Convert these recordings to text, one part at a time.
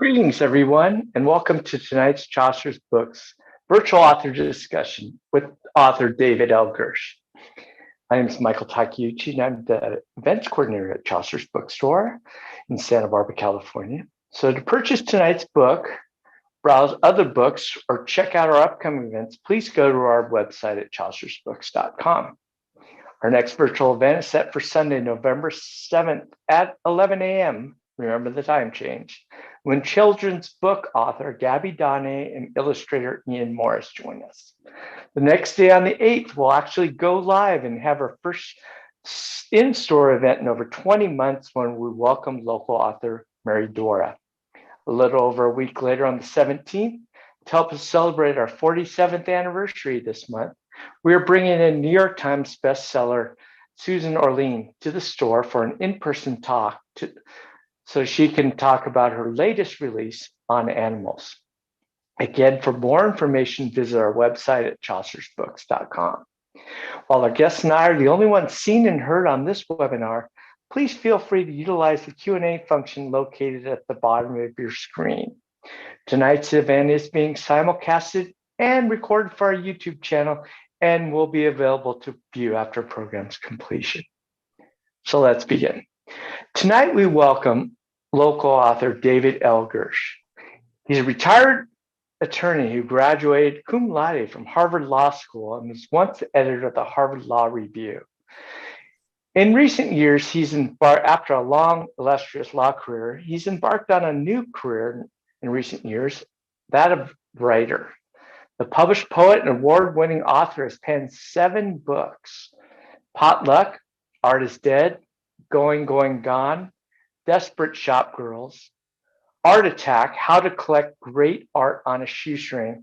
Greetings, everyone, and welcome to tonight's Chaucer's Books virtual author discussion with author David L. Gersh. My name is Michael Takeuchi, and I'm the events coordinator at Chaucer's Bookstore in Santa Barbara, California. So to purchase tonight's book, browse other books, or check out our upcoming events, please go to our website at chaucersbooks.com. Our next virtual event is set for Sunday, November 7th at 11 a.m. Remember the time change, when children's book author Gabby Donne and illustrator Ian Morris join us. The next day on the 8th, we'll actually go live and have our first in-store event in over 20 months when we welcome local author Mary Dora. A little over a week later on the 17th, to help us celebrate our 47th anniversary this month, we are bringing in New York Times bestseller Susan Orlean to the store for an in-person talk so she can talk about her latest release on animals. Again, for more information, visit our website at chaucersbooks.com. While our guests and I are the only ones seen and heard on this webinar, please feel free to utilize the Q&A function located at the bottom of your screen. Tonight's event is being simulcasted and recorded for our YouTube channel and will be available to view after program's completion. So let's begin. Tonight we welcome local author David L. Gersh. He's a retired attorney who graduated cum laude from Harvard Law School and was once the editor of the Harvard Law Review. In recent years, after a long, illustrious law career, he's embarked on a new career in recent years, that of writer. The published poet and award-winning author has penned 7 books: Potluck, Art is Dead, Going, Going, Gone, Desperate Shop Girls, Art Attack, How to Collect Great Art on a Shoestring,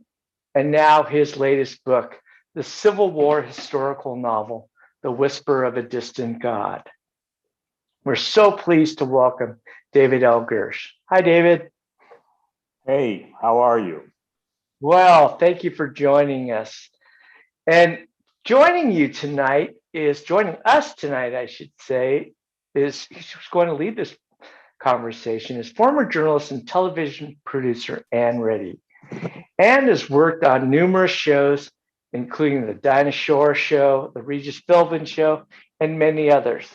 and now his latest book, the Civil War historical novel, The Whisper of a Distant God. We're so pleased to welcome David L. Gersh. Hi, David. Hey, how are you? Well, thank you for joining us. And joining us tonight, I should say, is who's going to lead this conversation is former journalist and television producer Ann Reddy. Ann has worked on numerous shows, including the Dinah Shore Show, the Regis Philbin Show, and many others.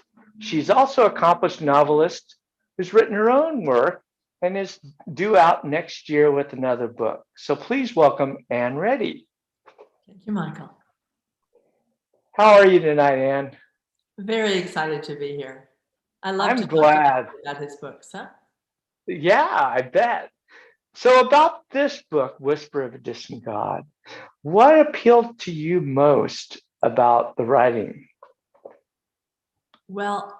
She's also an accomplished novelist who's written her own work and is due out next year with another book. So please welcome Ann Reddy. Thank you, Michael. How are you tonight, Ann? Very excited to be here. I'm glad about his books, huh? Yeah, I bet. So about this book, Whisper of a Distant God, what appealed to you most about the writing? Well,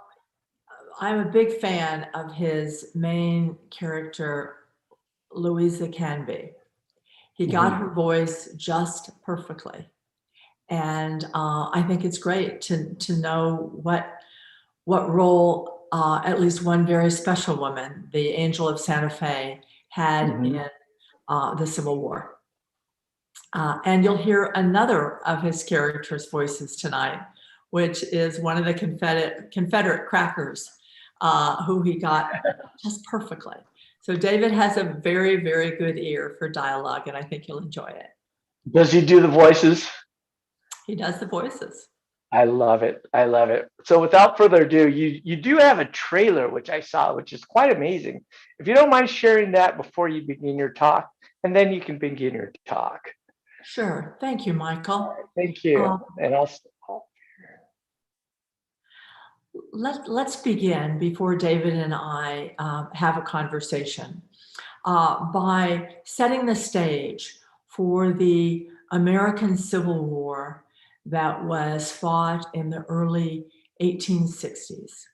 I'm a big fan of his main character, Louisa Canby. He got her voice just perfectly. And I think it's great to know what role at least one very special woman, the Angel of Santa Fe, had in the Civil War. And you'll hear another of his characters' voices tonight, which is one of the Confederate crackers who he got just perfectly. So David has a very, very good ear for dialogue, and I think you'll enjoy it. Does he do the voices? He does the voices. I love it. I love it. So without further ado, you do have a trailer, which I saw, which is quite amazing. If you don't mind sharing that before you begin your talk, and then you can begin your talk. Sure. Thank you, Michael. Thank you. And I'll Let's begin before David and I have a conversation by setting the stage for the American Civil War that was fought in the early 1860s.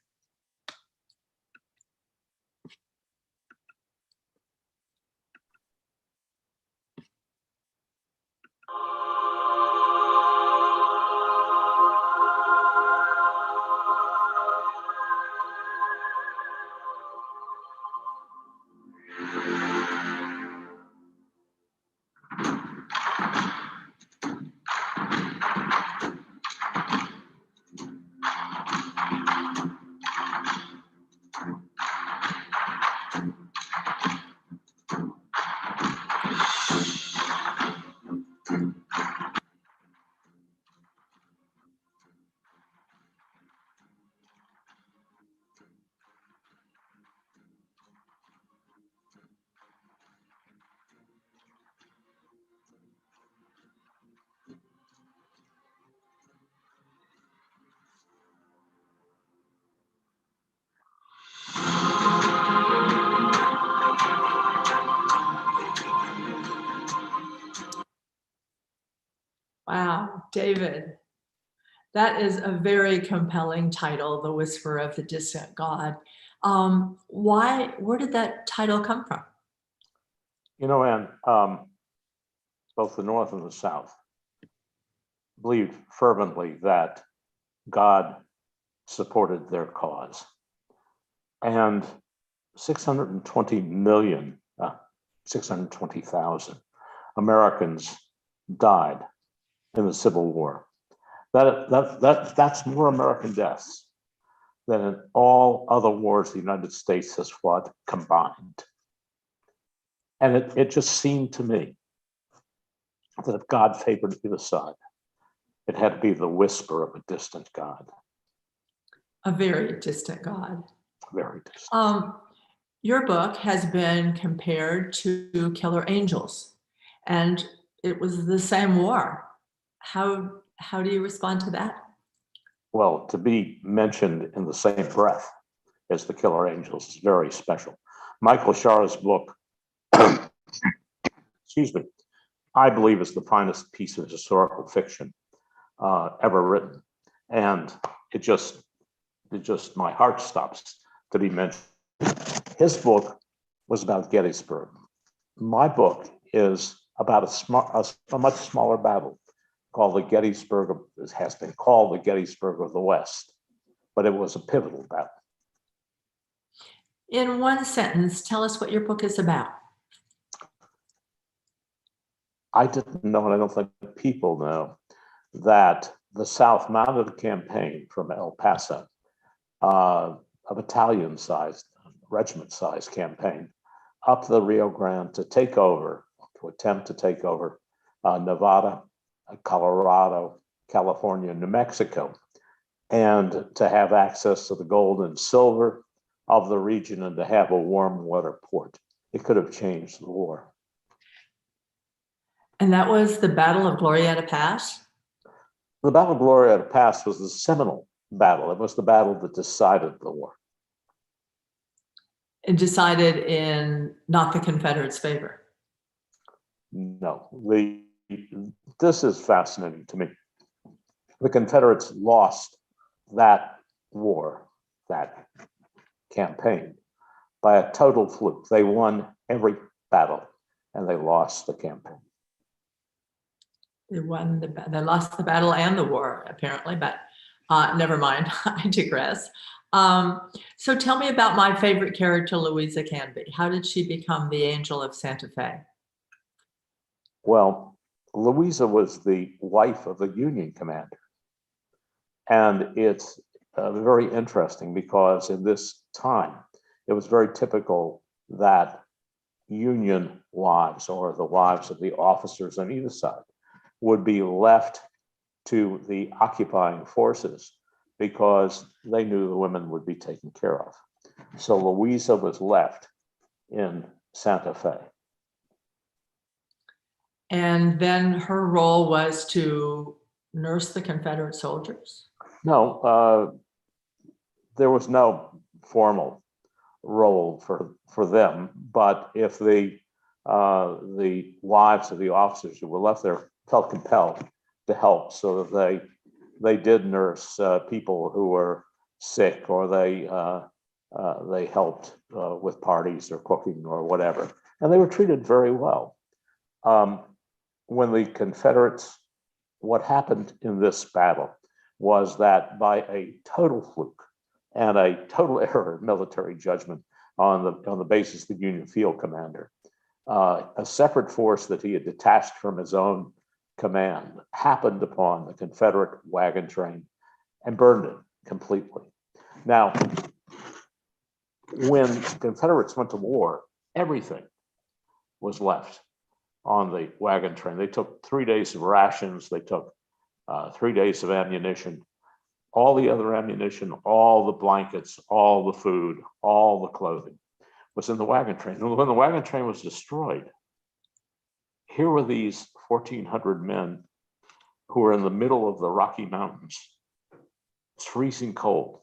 Wow, David, that is a very compelling title, The Whisper of the Distant God. Where did that title come from? You know, Anne, both the North and the South believed fervently that God supported their cause. And 620,000 Americans died in the Civil War. That's more American deaths than in all other wars the United States has fought combined. And it just seemed to me that if God favored either side, it had to be the whisper of a distant God. A very distant God. Very distant. Your book has been compared to Killer Angels, and it was the same war. How do you respond to that? Well, to be mentioned in the same breath as the Killer Angels is very special. Michael Shar's book, excuse me, I believe is the finest piece of historical fiction ever written. And it just, my heart stops to be mentioned. His book was about Gettysburg. My book is about a much smaller battle called the Gettysburg, it has been called the Gettysburg of the West, but it was a pivotal battle. In one sentence, tell us what your book is about. I didn't know, and I don't think people know, that the South mounted a campaign from El Paso, a battalion-sized, regiment-sized campaign, up the Rio Grande to attempt to take over Nevada, Colorado, California, New Mexico, and to have access to the gold and silver of the region and to have a warm water port. It could have changed the war. And that was the Battle of Glorieta Pass? The Battle of Glorieta Pass was the seminal battle. It was the battle that decided the war. It decided in not the Confederates' favor. No, this is fascinating to me. The Confederates lost that war, that campaign, by a total fluke. They won every battle and they lost the campaign. They lost the battle and the war, apparently, but never mind, I digress. So tell me about my favorite character, Louisa Canby. How did she become the Angel of Santa Fe? Well, Louisa was the wife of the Union commander. And it's very interesting because in this time, it was very typical that Union wives or the wives of the officers on either side would be left to the occupying forces because they knew the women would be taken care of. So Louisa was left in Santa Fe. And then her role was to nurse the Confederate soldiers? No, there was no formal role for them, but if the wives of the officers who were left there felt compelled to help, so that they did nurse people who were sick, or they helped with parties or cooking or whatever, and they were treated very well. When the Confederates, what happened in this battle was that by a total fluke and a total error of military judgment on the basis of the Union field commander, a separate force that he had detached from his own command happened upon the Confederate wagon train and burned it completely. Now, when the Confederates went to war, everything was left on the wagon train. They took 3 days of rations. They took 3 days of ammunition. All the other ammunition, all the blankets, all the food, all the clothing was in the wagon train. And when the wagon train was destroyed, here were these 1,400 men who were in the middle of the Rocky Mountains. It's freezing cold.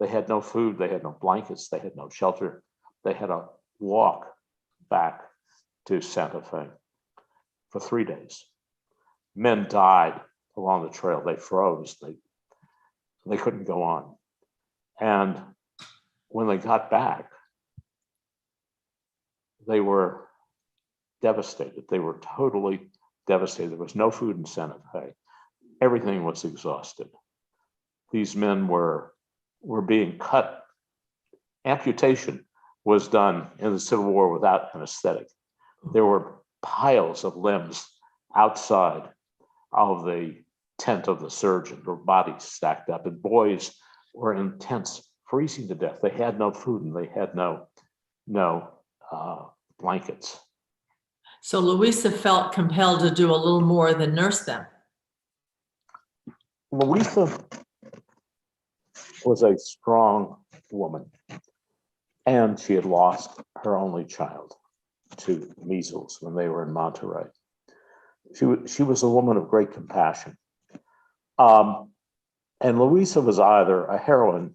They had no food, they had no blankets, they had no shelter. They had to walk back to Santa Fe for 3 days. men died along the trail. They froze. They couldn't go on. And when they got back, they were devastated. They were totally devastated. There was no food incentive. Hey, everything was exhausted. These men were being cut. Amputation was done in the Civil War without anesthetic. There were piles of limbs outside of the tent of the surgeon, or bodies stacked up, and boys were in tents freezing to death. They had no food and they had no blankets. So Louisa felt compelled to do a little more than nurse them. Louisa was a strong woman, and she had lost her only child to measles when they were in Monterey. She was a woman of great compassion. And Louisa was either a heroine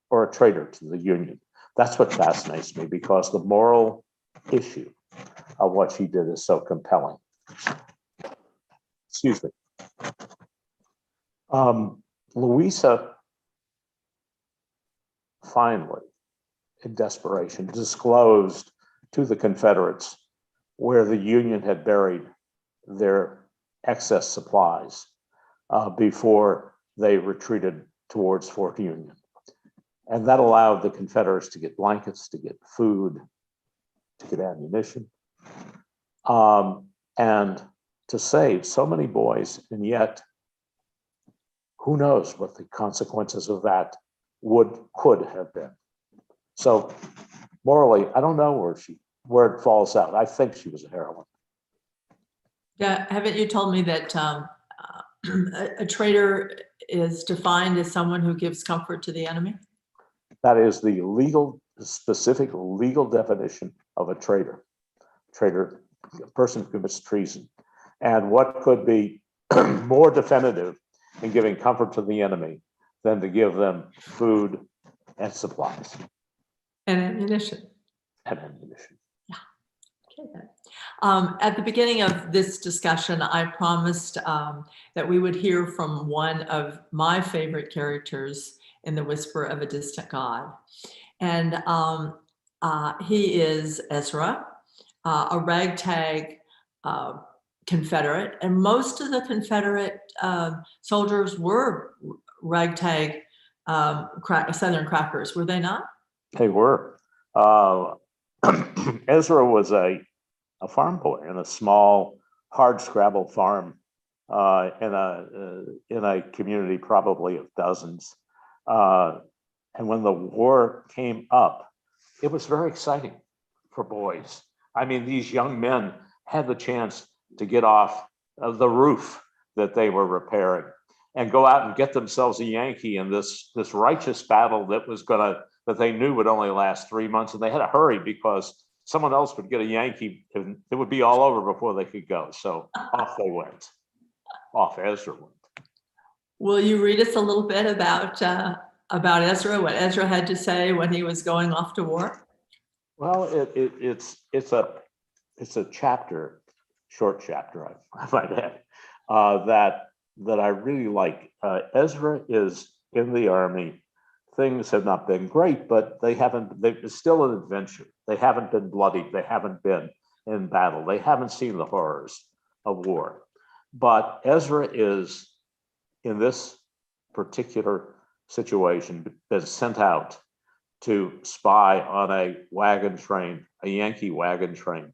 or a traitor to the Union. That's what fascinates me, because the moral issue of what she did is so compelling. Excuse me. Louisa finally, in desperation, disclosed to the Confederates where the Union had buried their excess supplies before they retreated towards Fort Union. And that allowed the Confederates to get blankets, to get food, to get ammunition, and to save so many boys. And yet, who knows what the consequences of that could have been. So morally, I don't know where it falls out. I think she was a heroine. Yeah, haven't you told me that a traitor is defined as someone who gives comfort to the enemy? That is the specific legal definition of a traitor. Traitor, a person who commits treason. And what could be more definitive in giving comfort to the enemy than to give them food and supplies. And ammunition. And ammunition. Okay, then. At the beginning of this discussion, I promised that we would hear from one of my favorite characters in The Whisper of a Distant God. And he is Ezra, a ragtag Confederate. And most of the Confederate soldiers were ragtag Southern crackers, were they not? They were. Ezra was a farm boy in a small, hard-scrabble farm in a community probably of dozens. And when the war came up, it was very exciting for boys. I mean, these young men had the chance to get off of the roof that they were repairing and go out and get themselves a Yankee in this righteous battle that they knew would only last 3 months. And they had to hurry because someone else would get a Yankee and it would be all over before they could go. So off they went. Off Ezra went. Will you read us a little bit about Ezra, what Ezra had to say when he was going off to war? Well, it's a chapter, short chapter, I might add, that I really like. Ezra is in the army. Things have not been great, but it's still an adventure. They haven't been bloodied. They haven't been in battle. They haven't seen the horrors of war. But Ezra is, in this particular situation, been sent out to spy on a wagon train, a Yankee wagon train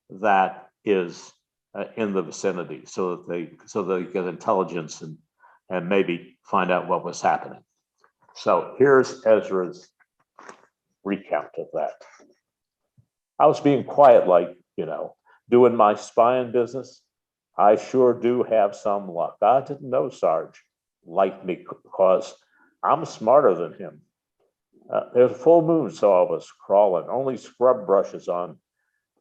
that is in the vicinity, so that they get intelligence and maybe find out what was happening. So here's Ezra's recount of that. I was being quiet, like, doing my spying business. I sure do have some luck. I didn't know Sarge liked me because I'm smarter than him. There's a full moon, so I was crawling, only scrub brushes on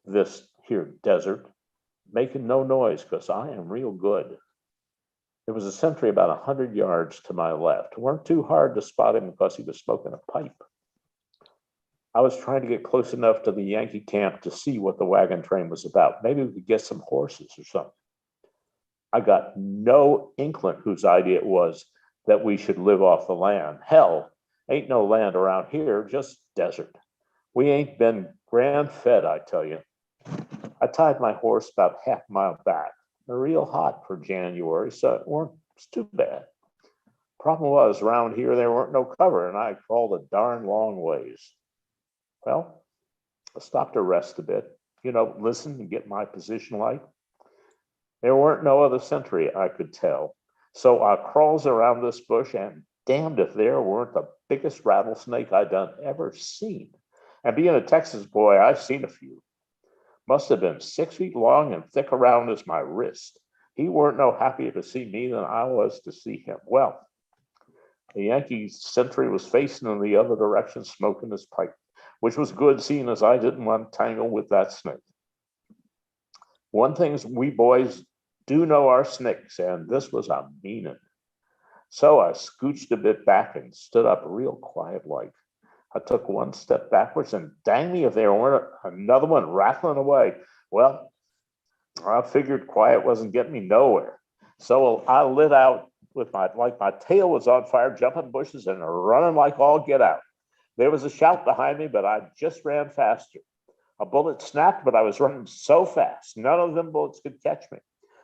this here desert, making no noise because I am real good. There was a sentry about 100 yards to my left. It weren't too hard to spot him because he was smoking a pipe. I was trying to get close enough to the Yankee camp to see what the wagon train was about. Maybe we could get some horses or something. I got no inkling whose idea it was that we should live off the land. Hell, ain't no land around here, just desert. We ain't been grand fed, I tell you. I tied my horse about half a mile back. Real hot for January, so it's too bad. Problem was, around here there weren't no cover, and I crawled a darn long ways. Well, I stopped to rest a bit, listen and get my position right. There weren't no other sentry I could tell. So I crawls around this bush, and damned if there weren't the biggest rattlesnake I done ever seen. And being a Texas boy, I've seen a few. Must have been 6 feet long and thick around as my wrist. He weren't no happier to see me than I was to see him. Well, the Yankee sentry was facing in the other direction, smoking his pipe, which was good, seeing as I didn't want to tangle with that snake. One thing we boys do know our snakes, and this was a meanin'. So I scooched a bit back and stood up real quiet like. I took one step backwards, and dang me if there weren't another one rattling away. Well, I figured quiet wasn't getting me nowhere. So I lit out with my tail was on fire, jumping bushes and running like all get out. There was a shout behind me, but I just ran faster. A bullet snapped, but I was running so fast, none of them bullets could catch me.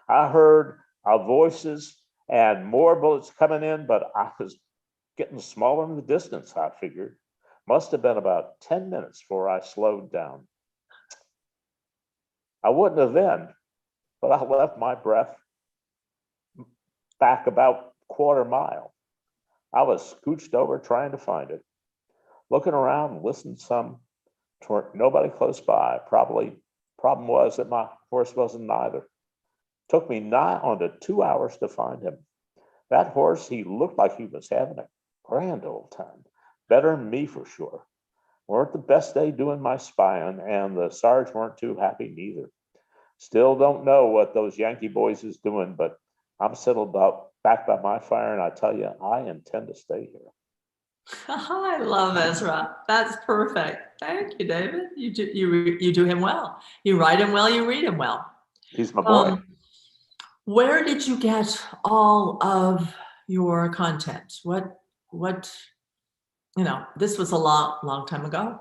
I heard our voices and more bullets coming in, but I was getting smaller in the distance, I figured. Must have been about 10 minutes before I slowed down. I wouldn't have then, but I left my breath back about quarter mile. I was scooched over trying to find it. Looking around and listened some, nobody close by. Problem was that my horse wasn't either. Took me nigh onto 2 hours to find him. That horse, he looked like he was having a grand old time. Better than me for sure. Weren't the best day doing my spying, and the Sarge weren't too happy neither. Still don't know what those Yankee boys is doing, but I'm settled back by my fire, and I tell you, I intend to stay here. I love Ezra. That's perfect. Thank you, David. You do him well. You write him well. You read him well. He's my boy. Where did you get all of your content? What? This was a long time ago.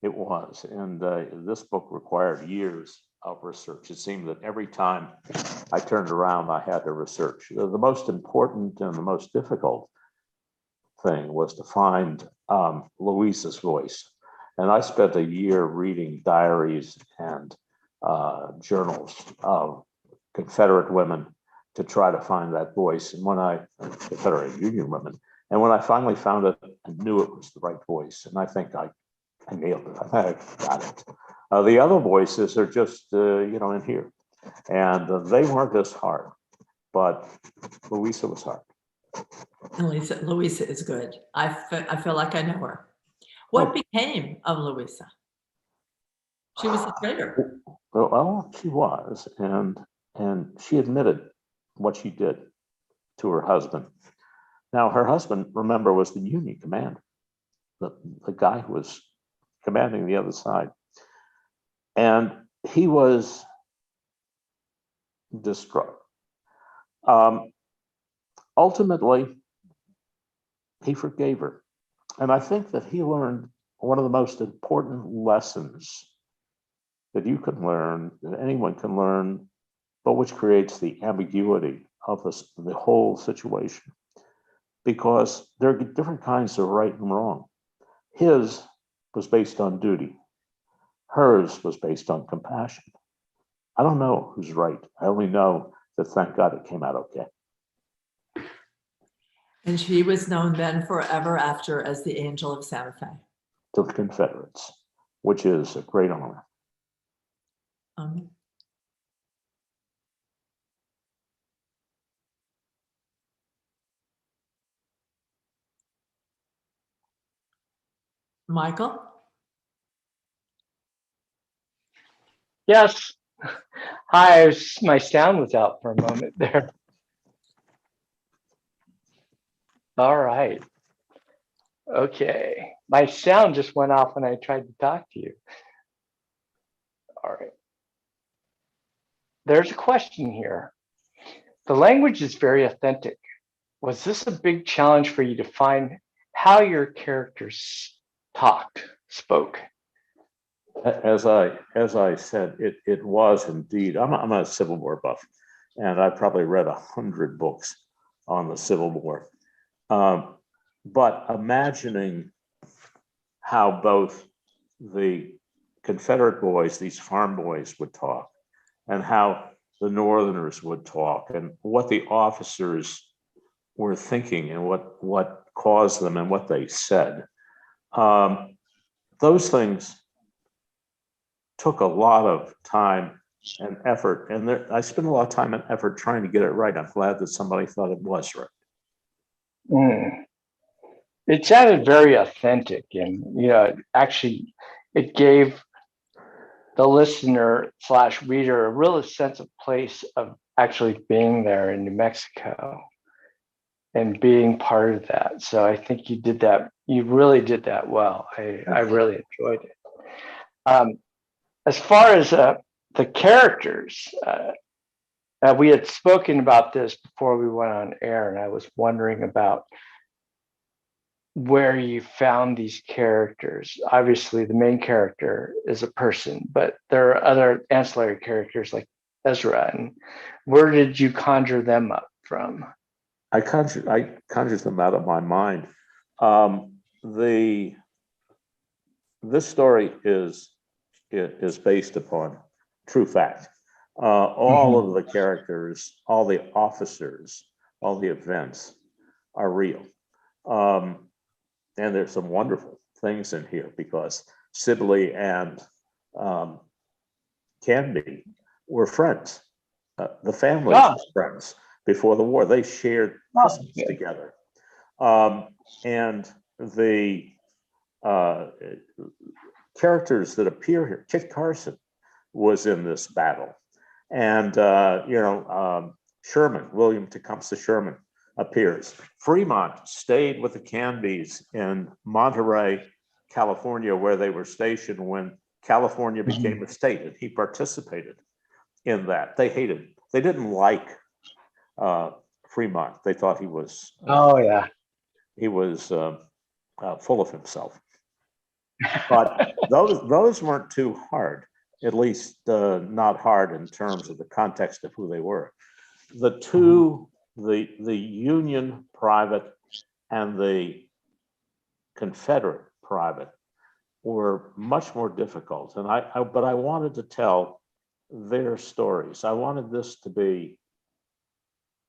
It was, and this book required years of research. It seemed that every time I turned around, I had to research. The most important and the most difficult thing was to find Louisa's voice. And I spent a year reading diaries and journals of Confederate women to try to find that voice. And Confederate Union women. And when I finally found it, I knew it was the right voice. And I think I nailed it. I got it. The other voices are just, in here. And they weren't as hard, but Louisa was hard. Louisa is good. I feel like I know her. What became of Louisa? She was a traitor. Well, she was. And she admitted what she did to her husband. Now, her husband, remember, was the Union commander, the guy who was commanding the other side. And he was distraught. Ultimately, he forgave her. And I think that he learned one of the most important lessons that you can learn, that anyone can learn, but which creates the ambiguity of the whole situation. Because there are different kinds of right and wrong. His was based on duty. Hers was based on compassion. I don't know who's right. I only know that, thank God, it came out okay. And she was known then forever after as the Angel of Santa Fe. To the Confederates, which is a great honor. Michael? Yes. Hi, my sound was out for a moment there. All right. Okay. My sound just went off when I tried to talk to you. All right. There's a question here. the language is very authentic. Was this a big challenge for you to find how your characters spoke? As I said, it was indeed. I'm a Civil War buff, and I probably read 100 books on the Civil War. But imagining how both the Confederate boys, these farm boys, would talk, and how the Northerners would talk, and what the officers were thinking, and what caused them, and what they said. Those things took a lot of time and effort, and I spent a lot of time and effort trying to get it right. I'm glad that somebody thought it was right. It sounded very authentic, and actually, it gave the listener / reader a real sense of place of actually being there in New Mexico and being part of that. So I think you did that. You really did that well. I really enjoyed it. As far as the characters, we had spoken about this before we went on air, and I was wondering about where you found these characters. Obviously, the main character is a person, but there are other ancillary characters like Ezra. And where did you conjure them up from? I conjured them out of my mind. This story is based upon true fact. All of the characters, all the officers, all the events are real. And there's some wonderful things in here, because Sibley and Canby were friends. The families were friends before the war. They shared Christmas together. And the characters that appear here, Kit Carson was in this battle. And, Sherman, William Tecumseh Sherman, appears. Fremont stayed with the Canbys in Monterey, California, where they were stationed when California became a state, and he participated in that. They didn't like Fremont. They thought he was he was full of himself. But those weren't too hard, at least not hard in terms of the context of who they were. The two, the Union private and the Confederate private, were much more difficult. And but I wanted to tell their stories. I wanted this to be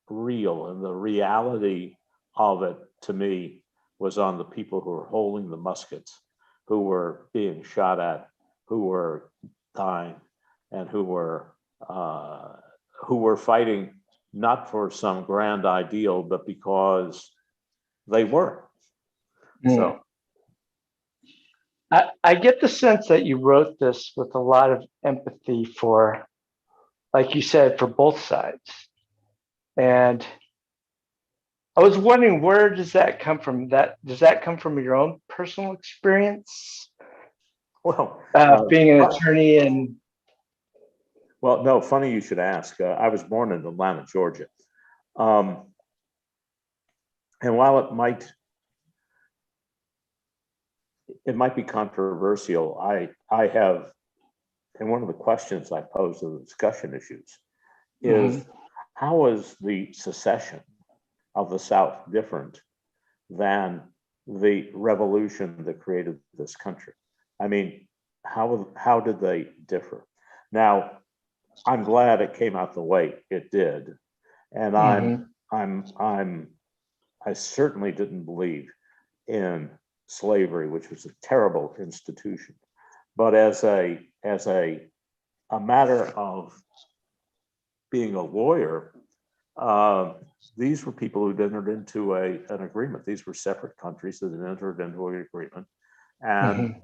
real, and the reality of it to me was on the people who were holding the muskets, who were being shot at, who were dying, and who were fighting not for some grand ideal, but because they were. So I get the sense that you wrote this with a lot of empathy for, like you said, for both sides. And I was wondering, where does that come from? Does that come from your own personal experience? Well, being an attorney and. Well, no, funny you should ask. I was born in Atlanta, Georgia. And while it might be controversial, I have, and one of the questions I pose to the discussion issues is, how is the secession of the South different than the revolution that created this country? I mean, how did they differ? Now, I'm glad it came out the way it did, and I certainly didn't believe in slavery, which was a terrible institution. But as a matter of being a lawyer, these were people who'd entered into an agreement. These were separate countries that had entered into an agreement, and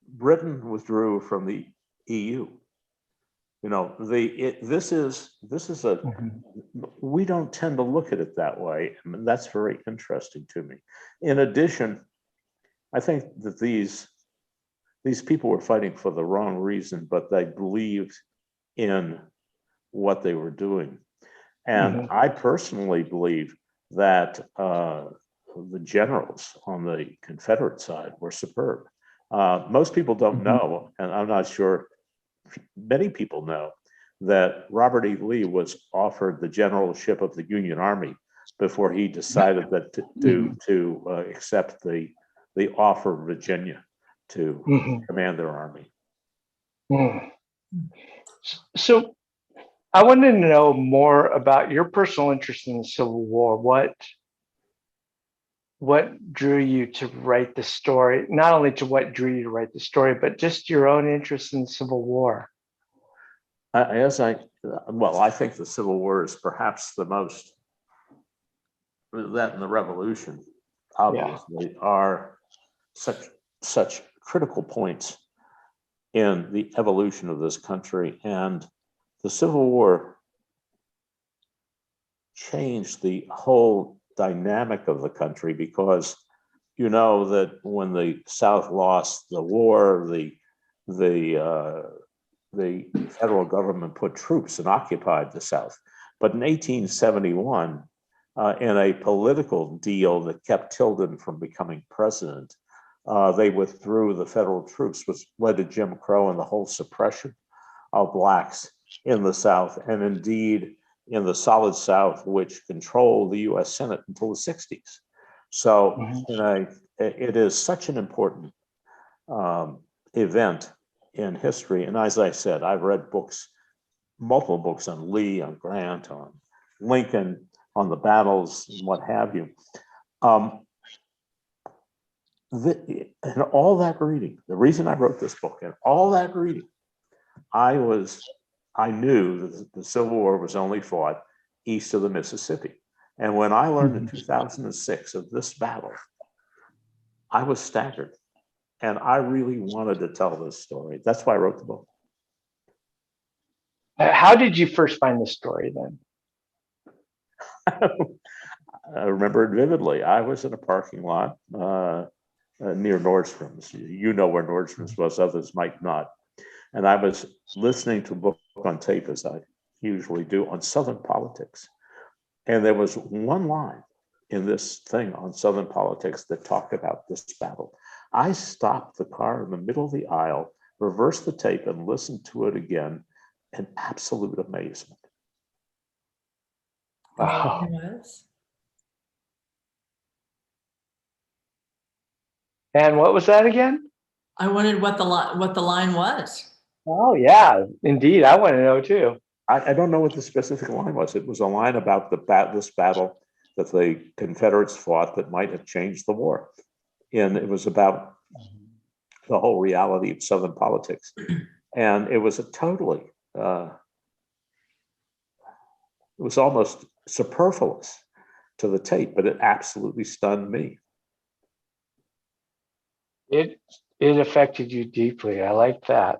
Britain withdrew from the EU. You know, this is we don't tend to look at it that way, and that's very interesting to me. In addition, I think that these people were fighting for the wrong reason, but they believed in what they were doing. And I personally believe that the generals on the Confederate side were superb. Most people don't know, and I'm not sure many people know, that Robert E. Lee was offered the generalship of the Union Army before he decided that to accept the offer of Virginia to command their army. So I wanted to know more about your personal interest in the Civil War. What drew you to write the story? Not only to what drew you to write the story, but just your own interest in the Civil War. I think the Civil War is perhaps the most, that and the Revolution, obviously, are such critical points in the evolution of this country. And the Civil War changed the whole dynamic of the country, because you know that when the South lost the war, the federal government put troops and occupied the South. But in 1871, in a political deal that kept Tilden from becoming president, they withdrew the federal troops, which led to Jim Crow and the whole suppression of blacks in the South, and indeed in the Solid South, which controlled the US Senate until the 60s. So it is such an important event in history. And as I said, I've read multiple books on Lee, on Grant, on Lincoln, on the battles, and what have you. And all that reading, the reason I wrote this book, and all that reading, I knew that the Civil War was only fought east of the Mississippi. And when I learned in 2006 of this battle, I was staggered. And I really wanted to tell this story. That's why I wrote the book. How did you first find the story then? I remember it vividly. I was in a parking lot near Nordstrom's. You know where Nordstrom's was, others might not. And I was listening to a book on tape, as I usually do, on Southern politics. And there was one line in this thing on Southern politics that talked about this battle. I stopped the car in the middle of the aisle, reversed the tape, and listened to it again in absolute amazement. Wow. And what was that again? I wondered what the line was. Oh yeah, indeed. I want to know too. I don't know what the specific line was. It was a line about this battle that the Confederates fought that might have changed the war. And it was about the whole reality of Southern politics. And it was it was almost superfluous to the tape, but it absolutely stunned me. It affected you deeply. I like that.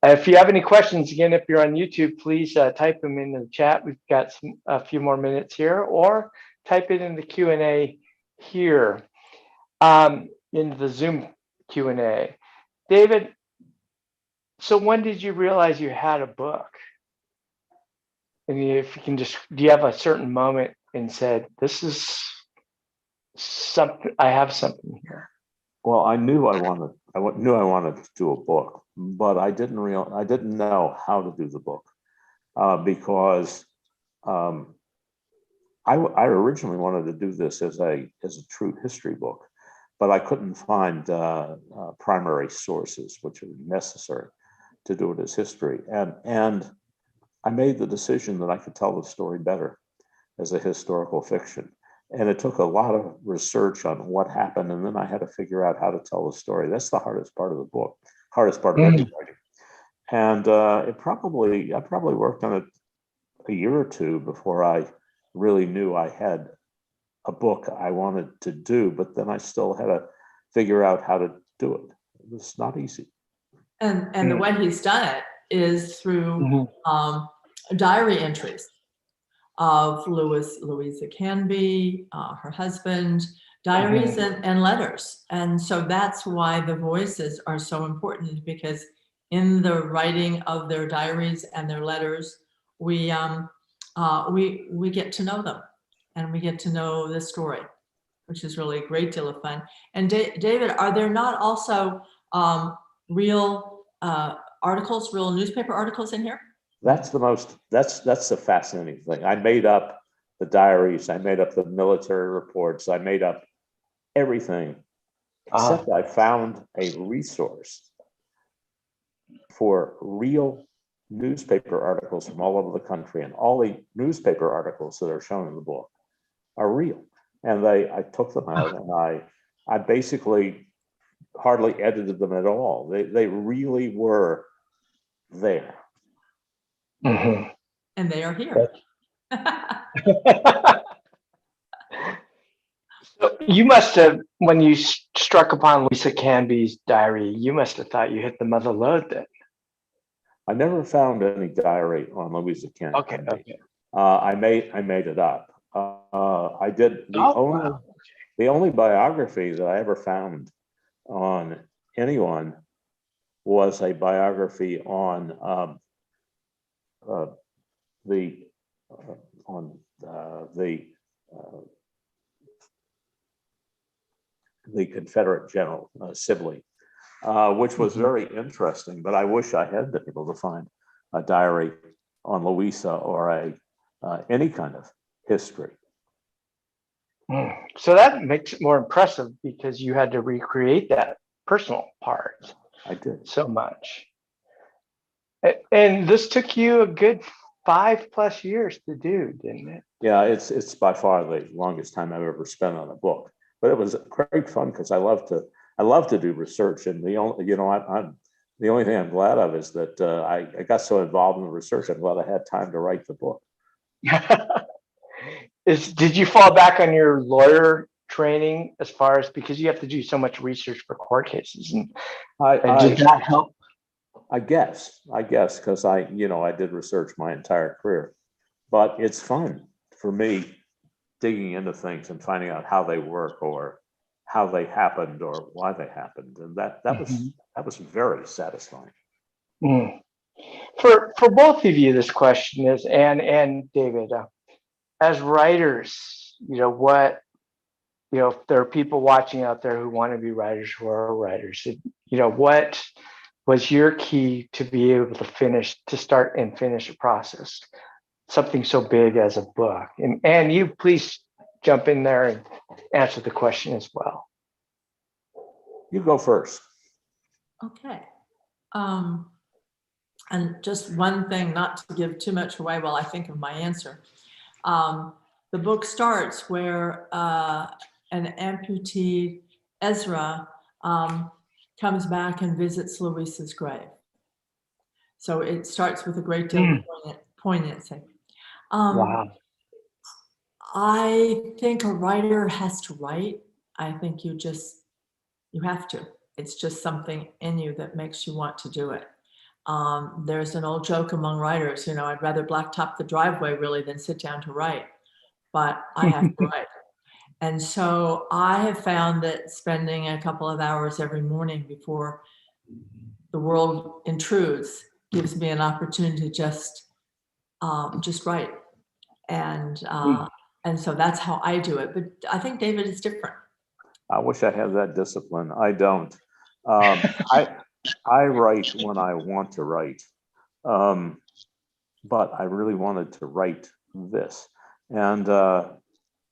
If you have any questions, again, if you're on YouTube, please type them in the chat. We've got a few more minutes here, or type it in the Q&A here, in the Zoom Q&A. David, so when did you realize you had a book? And if you can do you have a certain moment and said, this is something, I have something here? Well, I knew I wanted to do a book, but I didn't know how to do the book, because I originally wanted to do this as a true history book, but I couldn't find primary sources which are necessary to do it as history, and I made the decision that I could tell the story better as a historical fiction. And it took a lot of research on what happened, and then I had to figure out how to tell the story. That's the hardest part of the book, hardest part of any writing. And I probably worked on it a year or two before I really knew I had a book I wanted to do, but then I still had to figure out how to do it. It's not easy. And the way he's done it is through diary entries of Louisa Canby, her husband, diaries and letters. And so that's why the voices are so important, because in the writing of their diaries and their letters, we we get to know them, and we get to know this story, which is really a great deal of fun. And David, are there not also real articles, real newspaper articles in here? That's the fascinating thing. I made up the diaries, I made up the military reports, I made up everything, except I found a resource for real newspaper articles from all over the country, and all the newspaper articles that are shown in the book are real. And I took them out, and I basically hardly edited them at all. They really were there. Mhm. And they are here. So you must have, when you struck upon Louisa Canby's diary, you must have thought you hit the mother lode then. I never found any diary on Louisa Canby. Okay. I made it up. I did the only biography that I ever found on anyone was a biography on the Confederate General Sibley, which was very interesting. But I wish I had been able to find a diary on Louisa or any kind of history. So that makes it more impressive, because you had to recreate that personal part. I did so much. And this took you a good 5+ years to do, didn't it? Yeah, it's by far the longest time I've ever spent on a book. But it was great fun, because I love to do research. And the only thing I'm glad of is that I got so involved in the research. I'm glad I had time to write the book. Did you fall back on your lawyer training, as far as, because you have to do so much research for court cases, and did that help? I guess, because I did research my entire career, but it's fun for me digging into things and finding out how they work, or how they happened, or why they happened, and that was very satisfying. For both of you, this question is, and David, as writers, if there are people watching out there who want to be writers, who are writers, what was your key to be able to start and finish a process, something so big as a book? And you please jump in there and answer the question as well. You go first. Okay. And just one thing, not to give too much away while I think of my answer. The book starts where an amputee, Ezra, comes back and visits Louisa's grave. So it starts with a great deal of poignancy. Wow. I think a writer has to write. I think you have to. It's just something in you that makes you want to do it. There's an old joke among writers, I'd rather blacktop the driveway really than sit down to write, but I have to write. And so I have found that spending a couple of hours every morning before the world intrudes gives me an opportunity to just write. And so that's how I do it. But I think David is different. I wish I had that discipline. I don't. I write when I want to write, but I really wanted to write this. And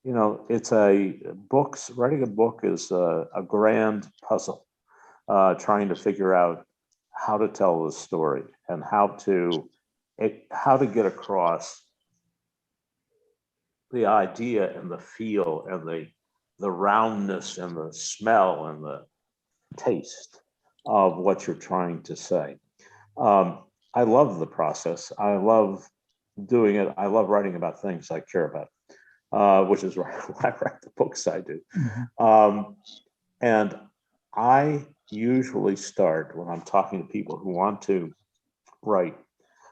it's writing a book is a grand puzzle, trying to figure out how to tell the story and how to get across the idea and the feel and the roundness and the smell and the taste of what you're trying to say. I love the process. I love doing it. I love writing about things I care about, which is why I write the books I do. And I usually start, when I'm talking to people who want to write,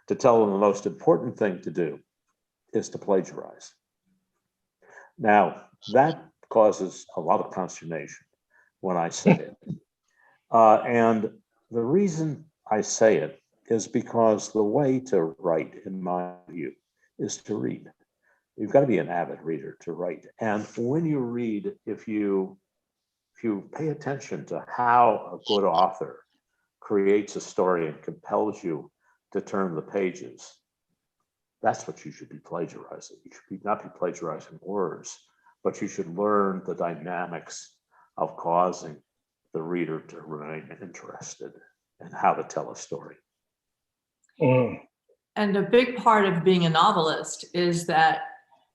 to tell them the most important thing to do is to plagiarize. Now, that causes a lot of consternation when I say it. And the reason I say it is because the way to write, in my view, is to read. You've got to be an avid reader to write. And when you read, if you pay attention to how a good author creates a story and compels you to turn the pages, that's what you should be plagiarizing. You should not be plagiarizing words, but you should learn the dynamics of causing the reader to remain interested in how to tell a story. Mm. And a big part of being a novelist is that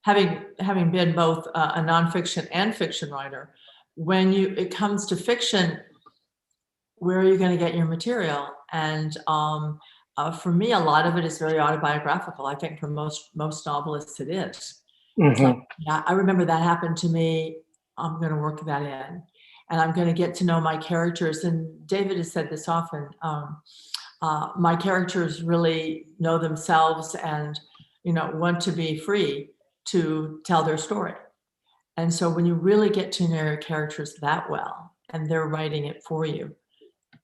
having been both a nonfiction and fiction writer, when it comes to fiction, where are you going to get your material? And for me, a lot of it is very autobiographical. I think for most novelists it is. It's like, yeah, I remember that happened to me. I'm going to work that in, and I'm going to get to know my characters. And David has said this often. My characters really know themselves and, want to be free to tell their story. And so when you really get to know your characters that well, and they're writing it for you,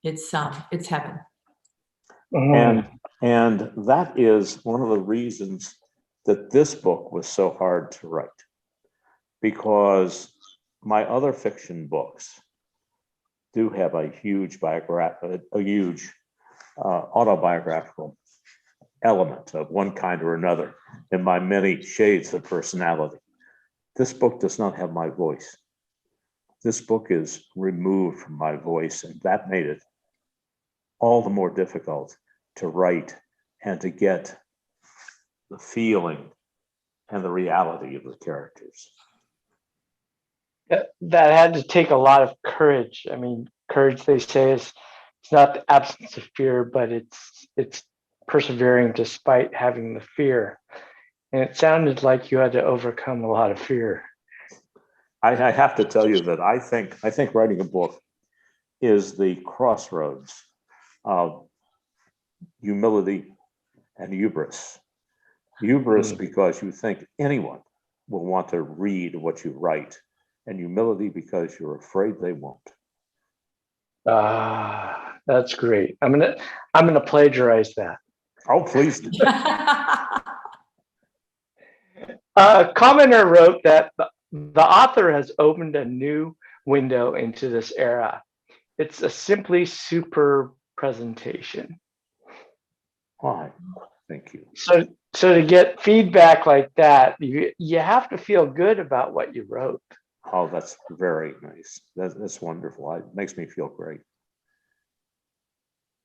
it's heaven. And that is one of the reasons that this book was so hard to write, because my other fiction books do have a huge autobiographical element of one kind or another in my many shades of personality. This book does not have my voice. This book is removed from my voice, and that made it all the more difficult to write and to get the feeling and the reality of the characters. That had to take a lot of courage. I mean, courage, they say, is it's not the absence of fear, but it's persevering despite having the fear. And it sounded like you had to overcome a lot of fear. I have to tell you that I think writing a book is the crossroads of humility and hubris. Hubris because you think anyone will want to read what you write, and humility because you're afraid they won't. That's great. I'm gonna plagiarize that. Oh, please do. A commenter wrote that the author has opened a new window into this era. It's a simply superb presentation. Why? Thank you. So to get feedback like that, you have to feel good about what you wrote. Oh, that's very nice. That's wonderful. It makes me feel great.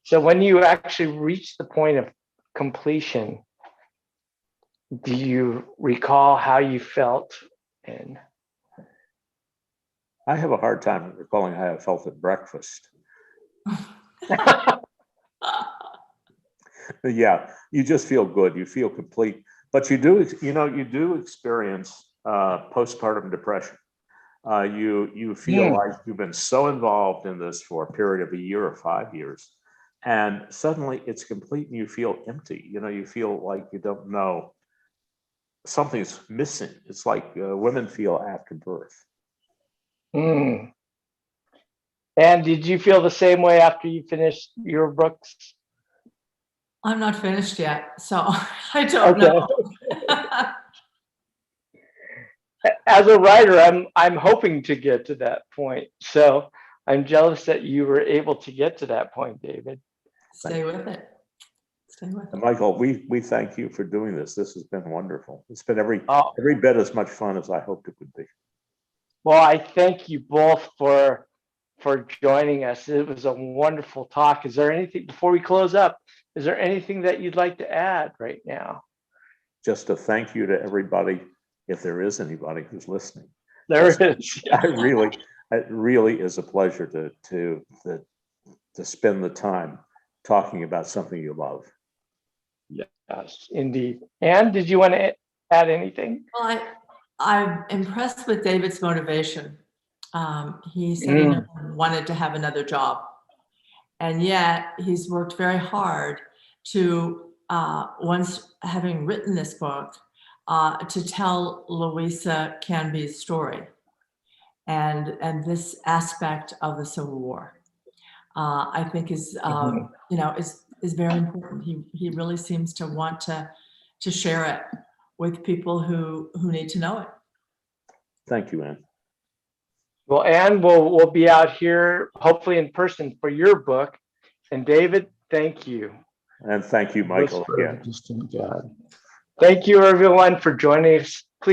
So when you actually reach the point of completion, do you recall how you felt? And I have a hard time recalling how I felt at breakfast. Yeah, you just feel good. You feel complete, but you do experience postpartum depression. You feel like you've been so involved in this for a period of a year or 5 years, and suddenly it's complete and you feel empty. You feel like you don't know, something's missing. It's like women feel after birth. And did you feel the same way after you finished your books? I'm not finished yet, so I don't know. As a writer, I'm hoping to get to that point. So I'm jealous that you were able to get to that point, David. Stay with it. Stay with it. Michael, we thank you for doing this. This has been wonderful. It's been every bit as much fun as I hoped it would be. Well, I thank you both for joining us. It was a wonderful talk. Is there anything, before we close up, is there anything that you'd like to add right now? Just a thank you to everybody, if there is anybody who's listening. There is. Yeah. It really is a pleasure to spend the time talking about something you love. Yes, indeed. Anne, did you want to add anything? Well, I'm impressed with David's motivation. He said he never wanted to have another job, and yet he's worked very hard to, once having written this book, to tell Louisa Canby's story and this aspect of the Civil War. I think is very important. He really seems to want to share it with people who need to know it. Thank you, Ann. Well, Anne, we'll be out here hopefully in person for your book. And David, thank you. And thank you, Michael, Whisper of again. a Distant God. Thank you, everyone, for joining us